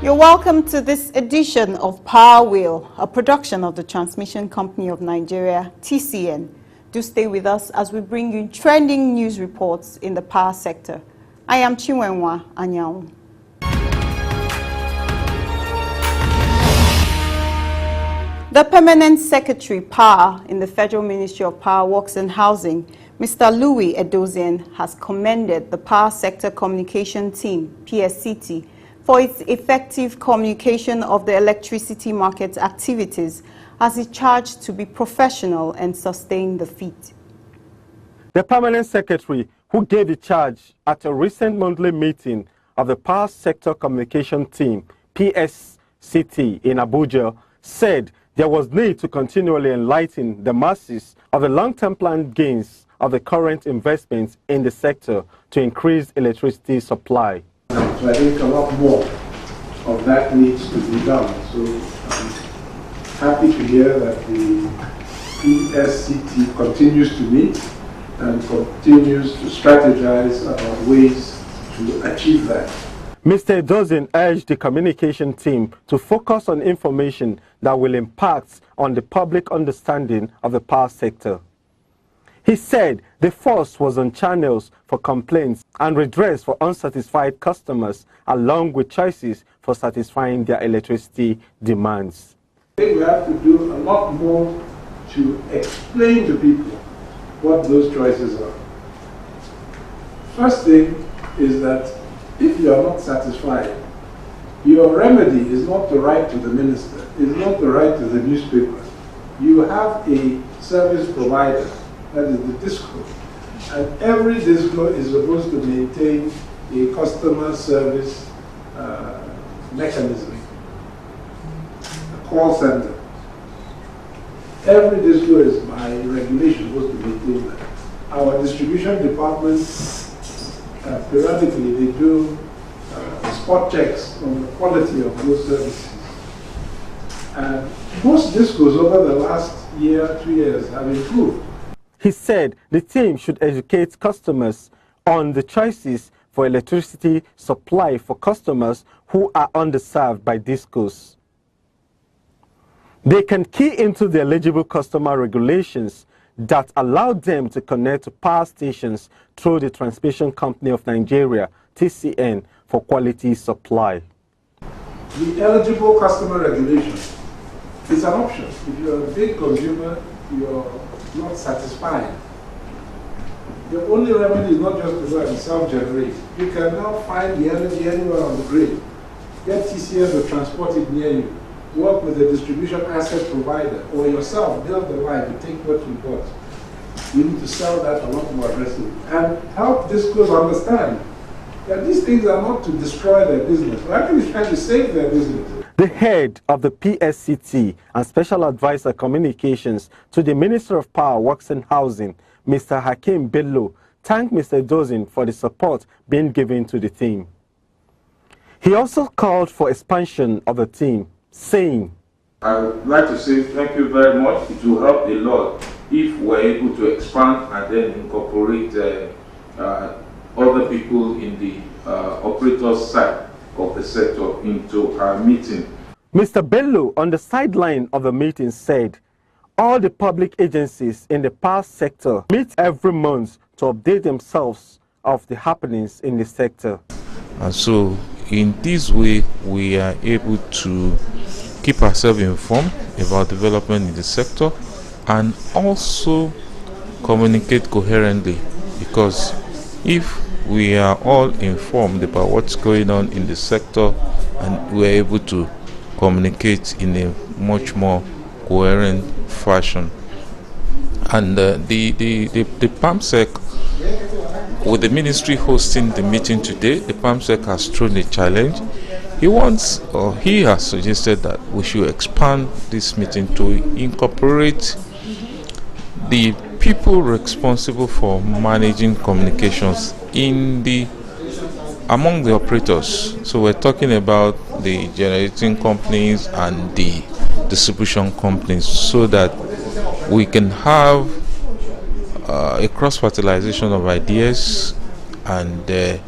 You're welcome to this edition of Power Wheel, a production of the Transmission Company of Nigeria, TCN. Do stay with us as we bring you trending news reports in the power sector. I am Chinwenwa Anyanwu. The Permanent Secretary Power in the Federal Ministry of Power, Works and Housing, Mr. Louis Edozian, has commended the Power Sector Communication Team, PSCT, for its effective communication of the electricity market activities as he charged to be professional and sustain the feat. The Permanent Secretary, who gave the charge at a recent monthly meeting of the Power Sector Communication Team, PSCT, in Abuja, said there was need to continually enlighten the masses of the long-term planned gains of the current investments in the sector to increase electricity supply. So I think a lot more of that needs to be done. So I'm happy to hear that the PSCT continues to meet and continues to strategize about ways to achieve that. Mr. Edozian urged the communication team to focus on information that will impact on the public understanding of the power sector. He said the force was on channels for complaints and redress for unsatisfied customers, along with choices for satisfying their electricity demands. I think we have to do a lot more to explain to people what those choices are. First thing is that if you are not satisfied, your remedy is not to write to the minister, is not to write to the newspaper. You have a service provider, that is the DISCO, and every DISCO is supposed to maintain a customer service mechanism, a call center. Every DISCO is by regulation supposed to maintain that. Our distribution departments periodically they do spot checks on the quality of those services. And most DISCOs over the last year, 2 years have improved. He said the team should educate customers on the choices for electricity supply for customers who are underserved by DISCOs. They can key into the eligible customer regulations that allow them to connect to power stations through the Transmission Company of Nigeria, TCN, for quality supply. The eligible customer regulation is an option. If you're a big consumer, you're not satisfied. The only remedy is not just to go and self-generate. You can now find the energy anywhere on the grid. Get TCN to transport it near you. Work with the distribution asset provider or yourself, build the line to take what you got. You need to sell that a lot more aggressively and help DISCOs understand that these things are not to destroy their business. We're actually trying to save their business. The head of the PSCT and Special Advisor Communications to the Minister of Power, Works and Housing, Mr. Hakeem Bello, thanked Mr. Edozian for the support being given to the team. He also called for expansion of the team, saying, I would like to say thank you very much. It will help a lot if we're able to expand and then incorporate other people in the operators side of the sector into our meeting. Mr. Bello, on the sideline of the meeting, said all the public agencies in the power sector meet every month to update themselves of the happenings in the sector. And so in this way we are able to keep ourselves informed about development in the sector and also communicate coherently, because if we are all informed about what's going on in the sector and we're able to communicate in a much more coherent fashion. And the PAMSEC, with the ministry hosting the meeting today, the PAMSEC has thrown a challenge. He has suggested that we should expand this meeting to incorporate the people responsible for managing communications among the operators. So we're talking about the generating companies and the distribution companies, so that we can have a cross-fertilization of ideas and a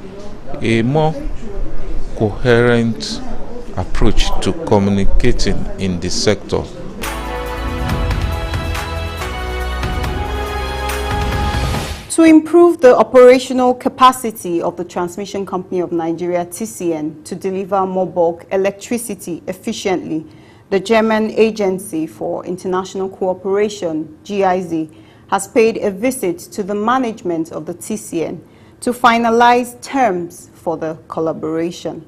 more coherent approach to communicating in the sector. To improve the operational capacity of the Transmission Company of Nigeria, TCN, to deliver more bulk electricity efficiently, the German Agency for International Cooperation, GIZ, has paid a visit to the management of the TCN to finalize terms for the collaboration.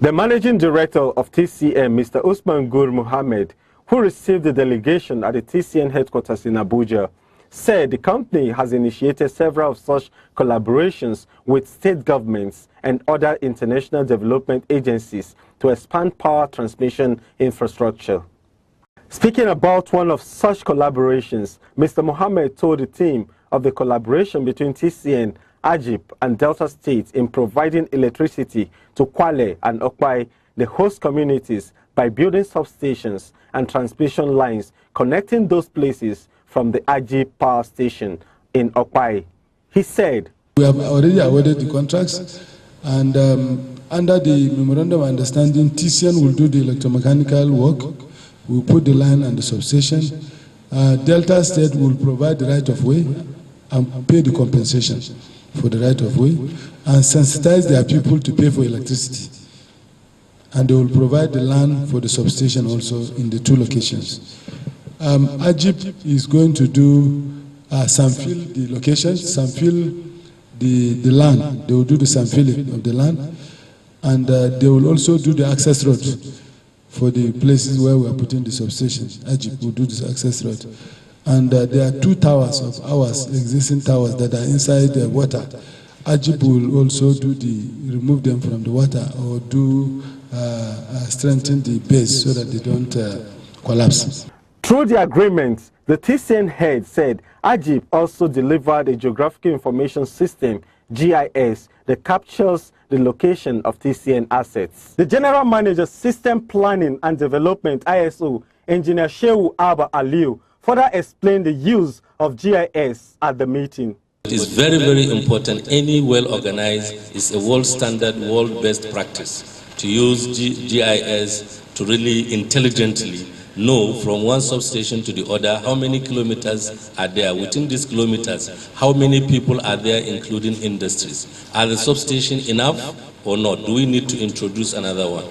The Managing Director of TCN, Mr. Usman Gur Mohammed, who received the delegation at the TCN headquarters in Abuja, said the company has initiated several of such collaborations with state governments and other international development agencies to expand power transmission infrastructure. Speaking about one of such collaborations, Mr. Mohammed told the team of the collaboration between TCN, Ajib, and Delta States in providing electricity to Kwale and Okpai, the host communities, by building substations and transmission lines connecting those places from the Ajib power station in Okpai. He said, "We have already awarded the contracts, and under the memorandum of understanding, TCN will do the electromechanical work. We'll put the line and the substation. Delta State will provide the right of way and pay the compensation for the right of way and sensitize their people to pay for electricity. And they will provide the land for the substation also in the two locations. Ajib is going to do samfill the locations, samfill the land. They will do the samfilling of the land, and they will also do the access road for the places where we are putting the substations. Ajib will do this access road. And there are two towers of ours, existing towers that are inside the water. Ajib will also do remove them from the water or do strengthen the base so that they don't collapse. Through the agreement, the TCN head said Ajib also delivered a geographical information system, GIS, that captures the location of TCN assets. The General Manager, System Planning and Development, ISO, Engineer Shehu Abba Aliu, further explained the use of GIS at the meeting. It is very, very important. Any well-organized is a world standard, world best practice to use GIS to really intelligently know from one substation to the other how many kilometers are there. Within these kilometers, how many people are there, including industries. Are the substation enough or not? Do we need to introduce another one?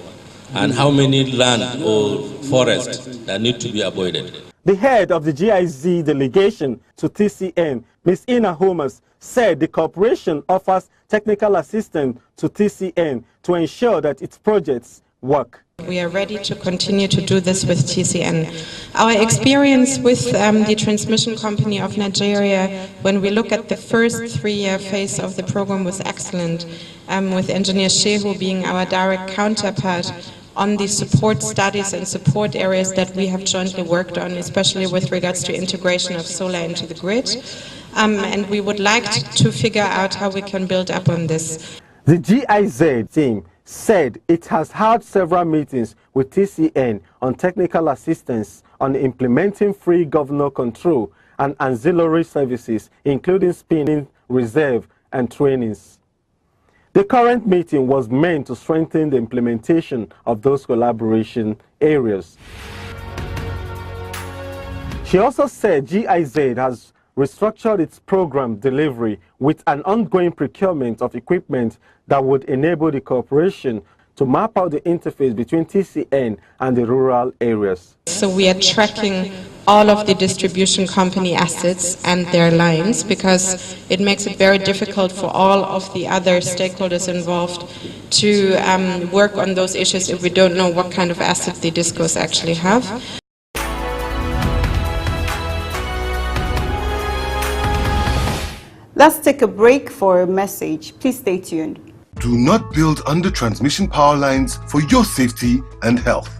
And how many land or forest that need to be avoided? The head of the GIZ delegation to TCN, Ms. Ina Holmes, said the corporation offers technical assistance to TCN to ensure that its projects work. We are ready to continue to do this with TCN. Our experience with the Transmission Company of Nigeria, when we look at the first 3-year phase of the program, was excellent, with Engineer Shehu being our direct counterpart on the support studies and support areas that we have jointly worked on, especially with regards to integration of solar into the grid. And we would like to figure out how we can build up on this. The GIZ team said it has had several meetings with TCN on technical assistance on implementing free governor control and ancillary services, including spinning, reserve, and trainings. The current meeting was meant to strengthen the implementation of those collaboration areas. She also said GIZ has restructured its program delivery with an ongoing procurement of equipment that would enable the corporation to map out the interface between TCN and the rural areas. So we are tracking all of the distribution company assets and their lines, because it makes it very difficult for all of the other stakeholders involved to work on those issues if we don't know what kind of assets the discos actually have. Let's take a break for a message. Please stay tuned. Do not build under transmission power lines for your safety and health.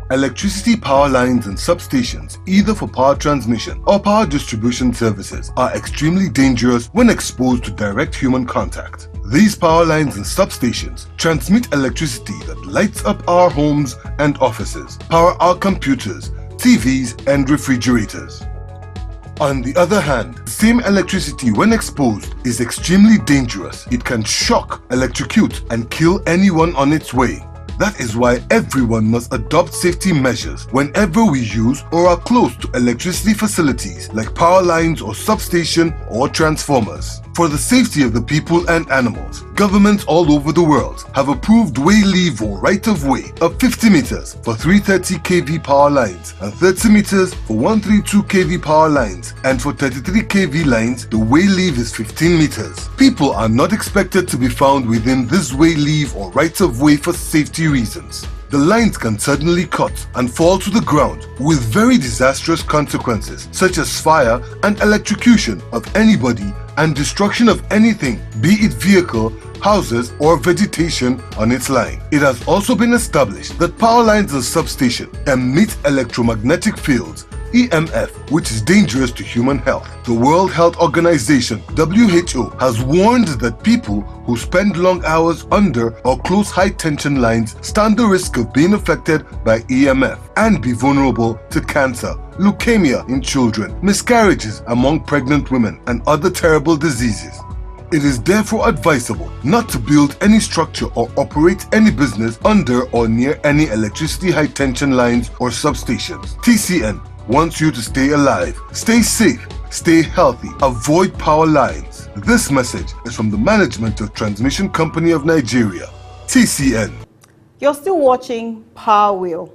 Electricity power lines and substations, either for power transmission or power distribution services, are extremely dangerous when exposed to direct human contact. These power lines and substations transmit electricity that lights up our homes and offices, power our computers, TVs, and refrigerators. On the other hand, the same electricity when exposed is extremely dangerous. It can shock, electrocute, and kill anyone on its way. That is why everyone must adopt safety measures whenever we use or are close to electricity facilities like power lines or substation or transformers. For the safety of the people and animals, governments all over the world have approved way leave or right-of-way of 50 meters for 330 kV power lines and 30 meters for 132 kV power lines, and for 33 kV lines the way leave is 15 meters. People are not expected to be found within this way leave or right-of-way for safety reasons. The lines can suddenly cut and fall to the ground with very disastrous consequences such as fire and electrocution of anybody and destruction of anything, be it vehicle, houses or vegetation on its line. It has also been established that power lines and substation emit electromagnetic fields, EMF, which is dangerous to human health. The World Health Organization, WHO, has warned that people who spend long hours under or close high-tension lines stand the risk of being affected by EMF and be vulnerable to cancer, leukemia in children, miscarriages among pregnant women, and other terrible diseases. It is therefore advisable not to build any structure or operate any business under or near any electricity high-tension lines or substations. TCN wants you to stay alive, stay safe, stay healthy, avoid power lines. This message is from the management of Transmission Company of Nigeria, TCN. You're still watching Power Wheel.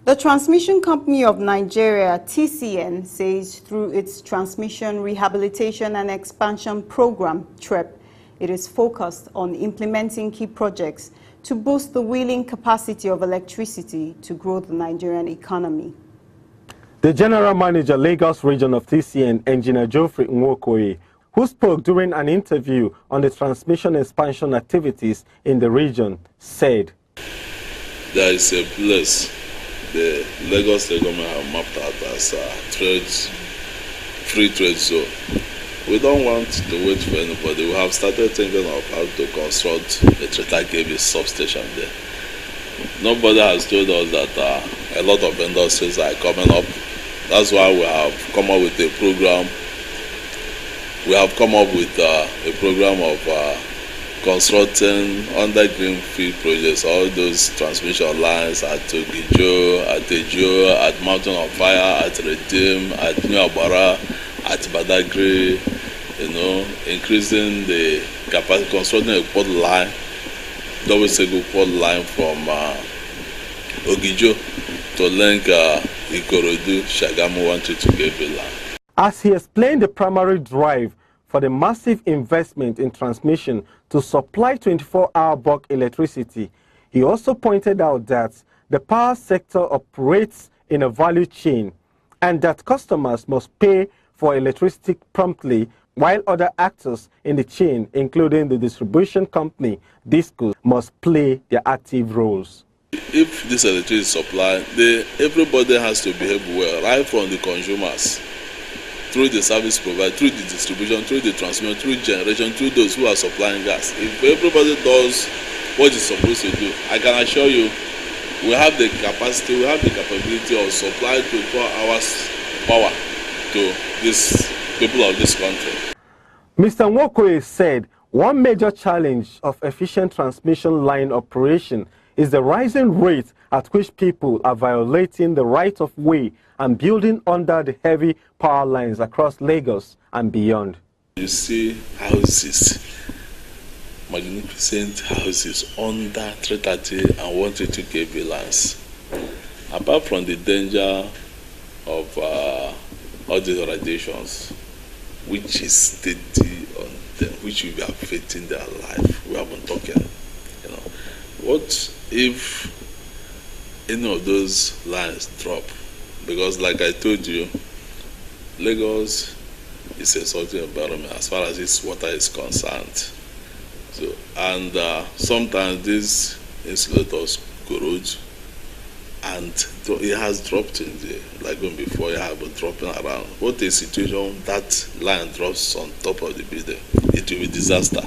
The Transmission Company of Nigeria, TCN, says through its Transmission Rehabilitation and Expansion Program, TREP, it is focused on implementing key projects to boost the wheeling capacity of electricity to grow the Nigerian economy. The General Manager, Lagos Region of TCN, Engineer Geoffrey Nwokoye, who spoke during an interview on the transmission expansion activities in the region, said, "There is a place the Lagos State government have mapped out as a free trade zone. We don't want to wait for anybody. We have started thinking of how to construct a 330 kV substation there. Nobody has told us that a lot of industries are coming up. That's why we have come up with a program. We have come up with a program of constructing under greenfield projects, all those transmission lines at Ogijo, at Ejo, at Mountain of Fire, at Redeem, at New Abara, at Badagry, increasing the capacity, constructing a port line, double single port line from Ogijo to link Ikorodu, Shagamu 122 kV line. As he explained the primary drive for the massive investment in transmission to supply 24-hour bulk electricity, he also pointed out that the power sector operates in a value chain and that customers must pay for electricity promptly, while other actors in the chain, including the distribution company, DISCO, must play their active roles. If this electricity supply, everybody has to behave well, right from the consumers, through the service provider, through the distribution, through the transmission, through generation, through those who are supplying gas. If everybody does what it's supposed to do, I can assure you, we have the capacity, we have the capability of supply 24 hours power to these people of this country. Mr. Nwokoye said one major challenge of efficient transmission line operation is the rising rate at which people are violating the right of way and building under the heavy power lines across Lagos and beyond. You see houses, magnificent houses under 330 and 122 kV lines. Apart from the danger of all these radiations, which is steady on them, which will be affecting their life, we have been talking. What if any of those lines drop? Because like I told you, Lagos is a salty environment as far as its water is concerned. So, and sometimes these insulators corrode, and it has dropped in the, like when before it had been dropping around. What a situation that line drops on top of the building, it will be disaster.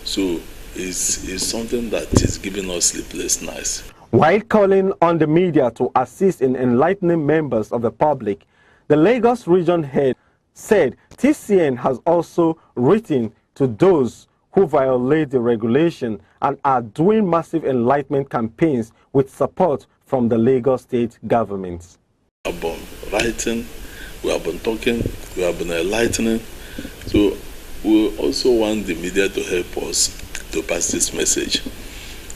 So it's something that is giving us sleepless nights. While calling on the media to assist in enlightening members of the public, The Lagos region head said TCN has also written to those who violate the regulation and are doing massive enlightenment campaigns with support from the Lagos state government. We have been writing, we have been talking, we have been enlightening. So we also want the media to help us to pass this message.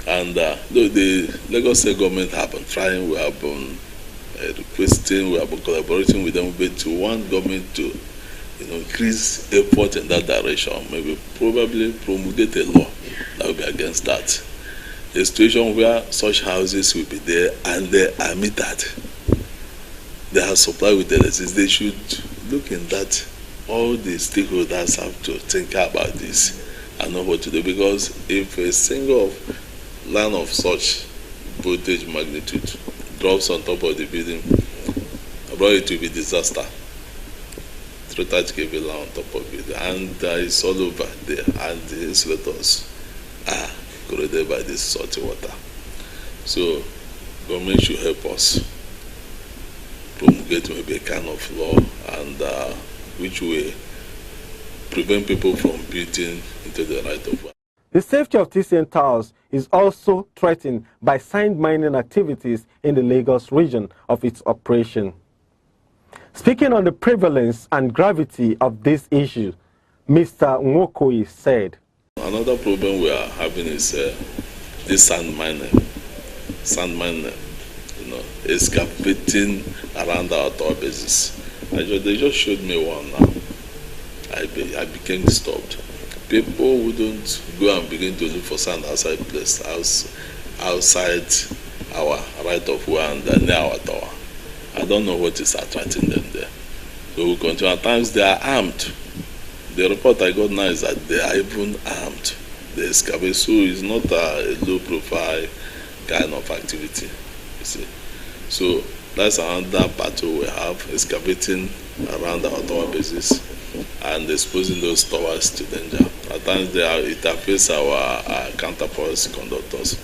And though the Lagos state government have been trying, we have been requesting, we have been collaborating with them, but to want government to increase effort in that direction, maybe probably promulgate a law that will be against that. A situation where such houses will be there and they are metered. They are supplied with electricity. They should look in that. All the stakeholders have to think about this and know what to do, because if a single line of such voltage magnitude drops on top of the building, it will be disaster. 330 kV line on top of it, and it's all over there, and the insulators are corroded by this salty water. So government should help us promulgate maybe a kind of law and which will prevent people from building into the right of way. The safety of TCN towers is also threatened by sand mining activities in the Lagos region of its operation. Speaking on the prevalence and gravity of this issue, Mr. Nwokoi said, another problem we are having is this sand mining, excavating around our tower bases. They just showed me one now. I became disturbed. People wouldn't go and begin to look for sand outside our right of way and near our tower. I don't know what is attracting them there. So we continue. At times they are armed. The report I got now is that they are even armed. The excavation, so is not a low profile kind of activity, you see. So that's another battle we have, excavating around our tower bases and exposing those towers to danger. At times it affects our counterpose conductors.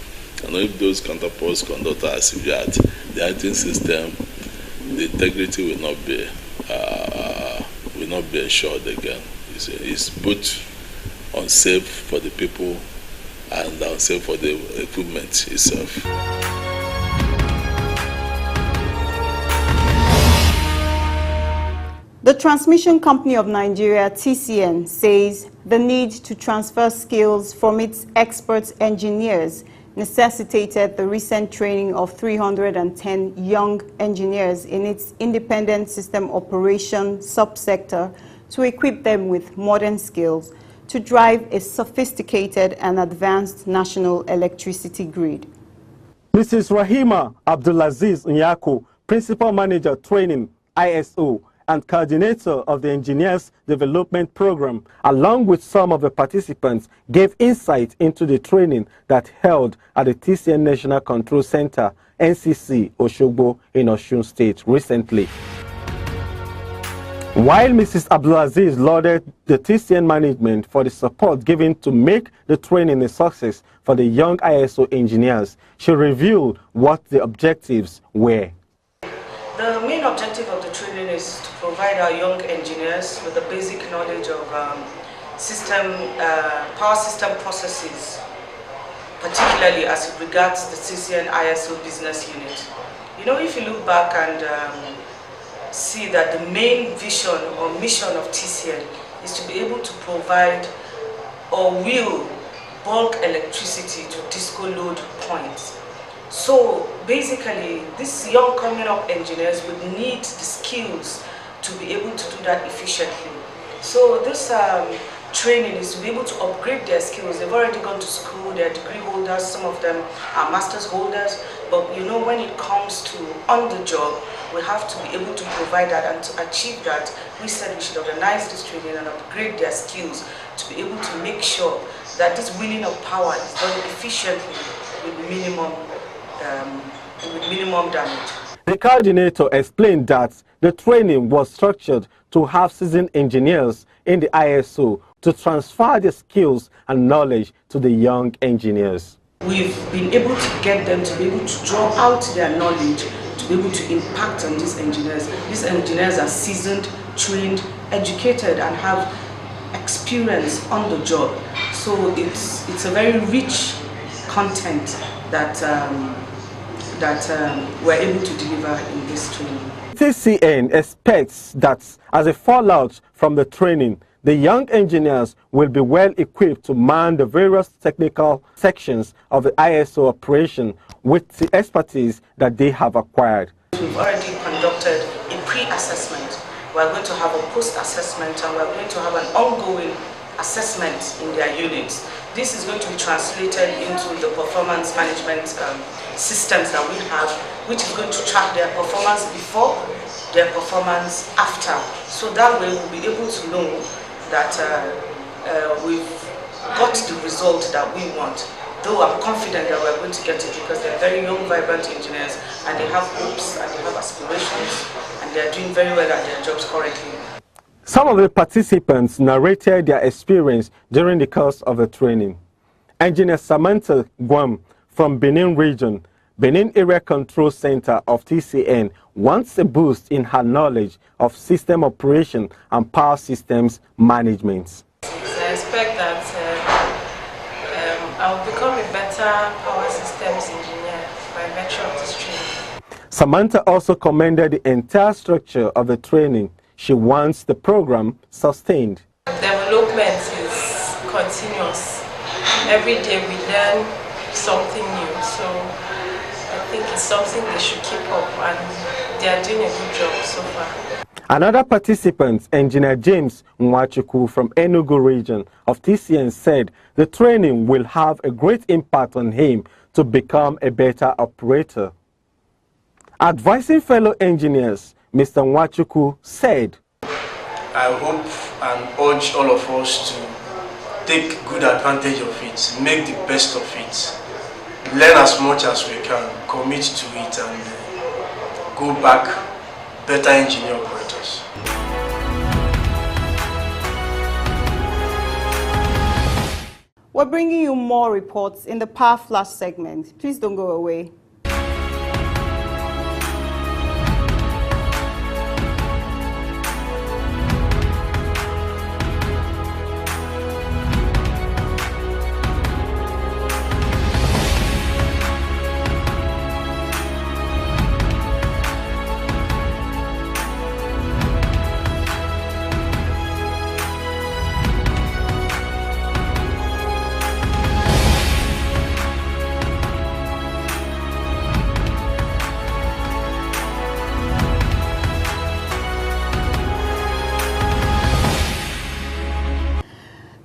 And if those counterpose conductors are severed, the lighting system, the integrity will not be ensured again. It's both unsafe for the people and unsafe for the equipment itself. The Transmission Company of Nigeria, TCN, says the need to transfer skills from its expert engineers necessitated the recent training of 310 young engineers in its independent system operation subsector to equip them with modern skills to drive a sophisticated and advanced national electricity grid. Mrs. Rahima Abdulaziz Nyako, Principal Manager Training, ISO, and coordinator of the Engineers Development Program, along with some of the participants, gave insight into the training that held at the TCN National Control Center, NCC, Oshogbo in Osun State recently. While Mrs. Abdulaziz lauded the TCN management for the support given to make the training a success for the young ISO engineers, she revealed what the objectives were. The main objective of the training is to provide our young engineers with the basic knowledge of power system processes, particularly as it regards the TCN ISO business unit. You know, if you look back and see that the main vision or mission of TCN is to be able to provide or wheel bulk electricity to disco load points. So basically, these young coming up engineers would need the skills to be able to do that efficiently. So this training is to be able to upgrade their skills. They've already gone to school, they're degree holders, some of them are master's holders, but you know, when it comes to on the job, we have to be able to provide that, and to achieve that, we said we should organize this training and upgrade their skills to be able to make sure that this wheeling of power is done efficiently with minimum damage. The coordinator explained that the training was structured to have seasoned engineers in the ISO to transfer their skills and knowledge to the young engineers. We've been able to get them to be able to draw out their knowledge, to to be able to impact on these engineers. These engineers are seasoned, trained, educated, and have experience on the job. So it's a very rich content that we're able to deliver in this training. TCN expects that as a fallout from the training, the young engineers will be well equipped to man the various technical sections of the ISO operation with the expertise that they have acquired. We've already conducted a pre-assessment. We're going to have a post-assessment, and we're going to have an ongoing assessment in their units. This is going to be translated into the performance management systems that we have, which is going to track their performance before, their performance after. So that way we'll be able to know that we've got the result that we want. Though I'm confident that we're going to get it, because they're very young, vibrant engineers, and they have hopes and they have aspirations, and they're doing very well at their jobs currently. Some of the participants narrated their experience during the course of the training. Engineer Samantha Guam from Benin Region, Benin Area Control Center of TCN, wants a boost in her knowledge of system operation and power systems management. I expect that I'll become a better power systems engineer by virtue of this training. Samantha also commended the entire structure of the training. She wants the program sustained. Development is continuous. Every day we learn something new, so I think it's something they should keep up, and they are doing a good job so far. Another participant, Engineer James Nwachuku from Enugu region of TCN, said the training will have a great impact on him to become a better operator. Advising fellow engineers, Mr. Nwachuku said, I hope and urge all of us to take good advantage of it, make the best of it, learn as much as we can, commit to it, and go back better engineer operators. We're bringing you more reports in the Power Flash segment. Please don't go away.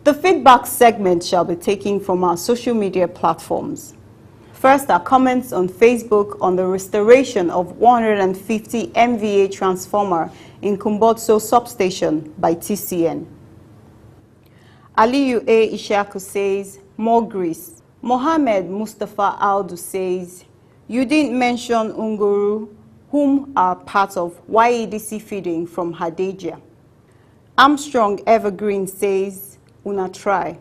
The feedback segment shall be taken from our social media platforms. First, our comments on Facebook on the restoration of 150 MVA transformer in Kumbotso substation by TCN. Aliyu A. Ishaku says, more grease. Mohammed Mustafa Aldu says, you didn't mention Unguru, whom are part of YEDC feeding from Hadejia. Armstrong Evergreen says, Una try.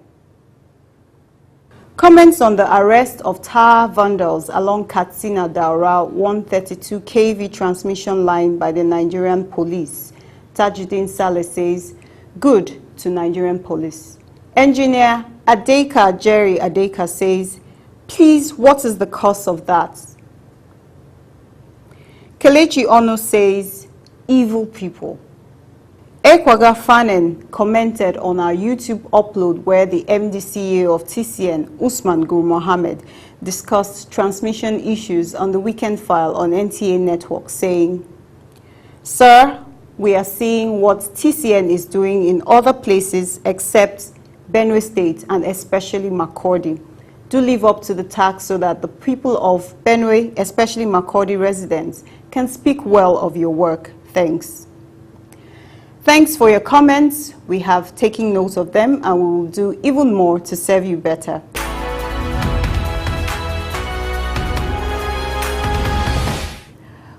Comments on the arrest of tower vandals along Katsina Daura 132 kV transmission line by the Nigerian police. Tajuddin Saleh says, good to Nigerian police. Engineer Adeka Jerry Adeka says, please, what is the cause of that? Kelechi Ono says, evil people. Ekwaga Fanen commented on our YouTube upload where the MD-CEO of TCN, Usman Gur Mohammed, discussed transmission issues on the weekend file on NTA Network, saying, Sir, we are seeing what TCN is doing in other places except Benue State and especially Makurdi. Do live up to the task so that the people of Benue, especially Makurdi residents, can speak well of your work. Thanks. Thanks for your comments. We have taken note of them and we will do even more to serve you better.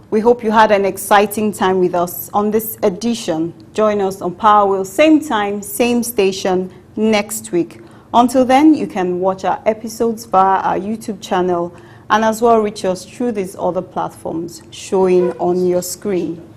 We hope you had an exciting time with us on this edition. Join us on Power Wheel, same time, same station, next week. Until then, you can watch our episodes via our YouTube channel and as well reach us through these other platforms showing on your screen.